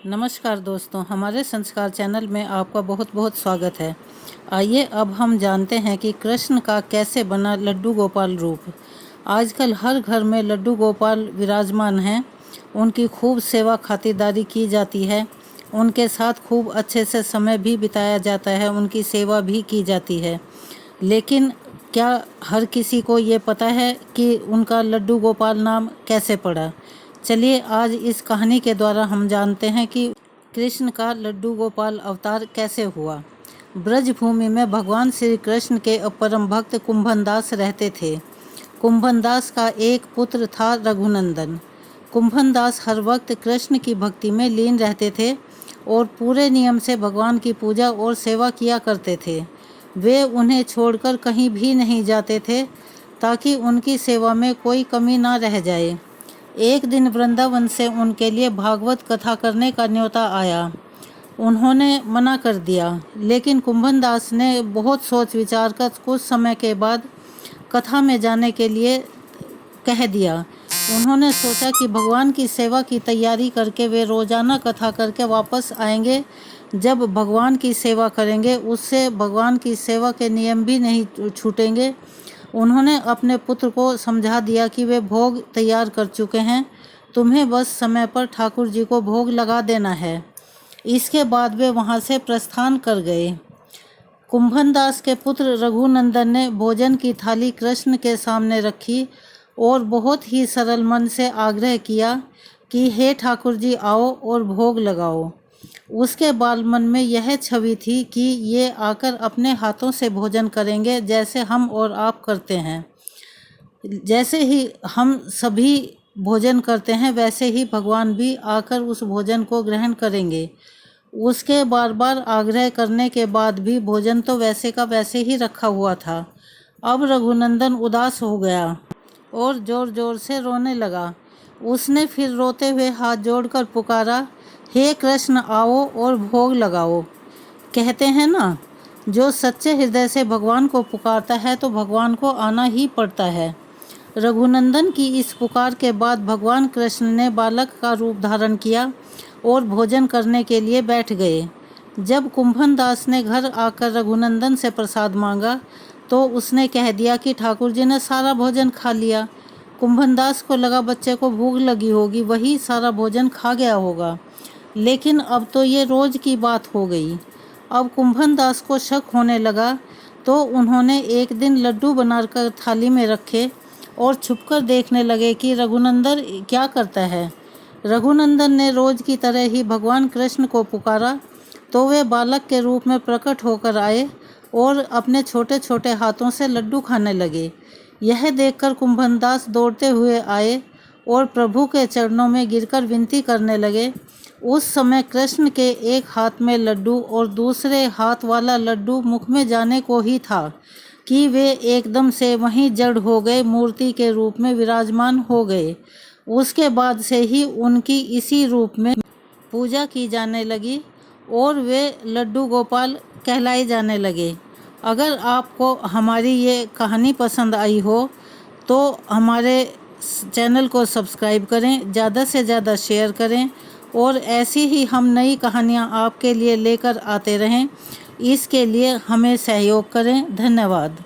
नमस्कार दोस्तों, हमारे संस्कार चैनल में आपका बहुत बहुत स्वागत है। आइए अब हम जानते हैं कि कृष्ण का कैसे बना लड्डू गोपाल रूप। आजकल हर घर में लड्डू गोपाल विराजमान हैं। उनकी खूब सेवा खातिरदारी की जाती है, उनके साथ खूब अच्छे से समय भी बिताया जाता है, उनकी सेवा भी की जाती है। लेकिन क्या हर किसी को ये पता है कि उनका लड्डू गोपाल नाम कैसे पड़ा? चलिए आज इस कहानी के द्वारा हम जानते हैं कि कृष्ण का लड्डू गोपाल अवतार कैसे हुआ। ब्रज भूमि में भगवान श्री कृष्ण के परम भक्त कुंभनदास रहते थे। कुंभनदास का एक पुत्र था रघुनंदन। कुंभनदास हर वक्त कृष्ण की भक्ति में लीन रहते थे और पूरे नियम से भगवान की पूजा और सेवा किया करते थे। वे उन्हें छोड़कर कहीं भी नहीं जाते थे ताकि उनकी सेवा में कोई कमी ना रह जाए। एक दिन वृंदावन से उनके लिए भागवत कथा करने का न्योता आया। उन्होंने मना कर दिया, लेकिन कुंभनदास ने बहुत सोच विचार कर कुछ समय के बाद कथा में जाने के लिए कह दिया। उन्होंने सोचा कि भगवान की सेवा की तैयारी करके वे रोजाना कथा करके वापस आएंगे। जब भगवान की सेवा करेंगे उससे भगवान की सेवा के नियम भी नहीं छूटेंगे। उन्होंने अपने पुत्र को समझा दिया कि वे भोग तैयार कर चुके हैं, तुम्हें बस समय पर ठाकुर जी को भोग लगा देना है। इसके बाद वे वहां से प्रस्थान कर गए। कुंभनदास के पुत्र रघुनंदन ने भोजन की थाली कृष्ण के सामने रखी और बहुत ही सरल मन से आग्रह किया कि हे ठाकुर जी आओ और भोग लगाओ। उसके बाल मन में यह छवि थी कि ये आकर अपने हाथों से भोजन करेंगे, जैसे हम और आप करते हैं। जैसे ही हम सभी भोजन करते हैं वैसे ही भगवान भी आकर उस भोजन को ग्रहण करेंगे। उसके बार बार आग्रह करने के बाद भी भोजन तो वैसे का वैसे ही रखा हुआ था। अब रघुनंदन उदास हो गया और जोर जोर से रोने लगा। उसने फिर रोते हुए हाथ जोड़कर पुकारा, हे कृष्ण आओ और भोग लगाओ। कहते हैं ना, जो सच्चे हृदय से भगवान को पुकारता है तो भगवान को आना ही पड़ता है। रघुनंदन की इस पुकार के बाद भगवान कृष्ण ने बालक का रूप धारण किया और भोजन करने के लिए बैठ गए। जब कुंभनदास ने घर आकर रघुनंदन से प्रसाद मांगा तो उसने कह दिया कि ठाकुर जी ने सारा भोजन खा लिया। कुंभनदास को लगा बच्चे को भूख लगी होगी, वही सारा भोजन खा गया होगा। लेकिन अब तो ये रोज की बात हो गई। अब कुंभनदास को शक होने लगा तो उन्होंने एक दिन लड्डू बनाकर थाली में रखे और छुपकर देखने लगे कि रघुनंदन क्या करता है। रघुनंदन ने रोज की तरह ही भगवान कृष्ण को पुकारा तो वे बालक के रूप में प्रकट होकर आए और अपने छोटे छोटे हाथों से लड्डू खाने लगे। यह देखकर कुंभनदास दौड़ते हुए आए और प्रभु के चरणों में गिरकर विनती करने लगे। उस समय कृष्ण के एक हाथ में लड्डू और दूसरे हाथ वाला लड्डू मुख में जाने को ही था कि वे एकदम से वहीं जड़ हो गए, मूर्ति के रूप में विराजमान हो गए। उसके बाद से ही उनकी इसी रूप में पूजा की जाने लगी और वे लड्डू गोपाल कहलाए जाने लगे। अगर आपको हमारी ये कहानी पसंद आई हो तो हमारे चैनल को सब्सक्राइब करें, ज़्यादा से ज़्यादा शेयर करें और ऐसी ही हम नई कहानियाँ आपके लिए लेकर आते रहें। इसके लिए हमें सहयोग करें। धन्यवाद।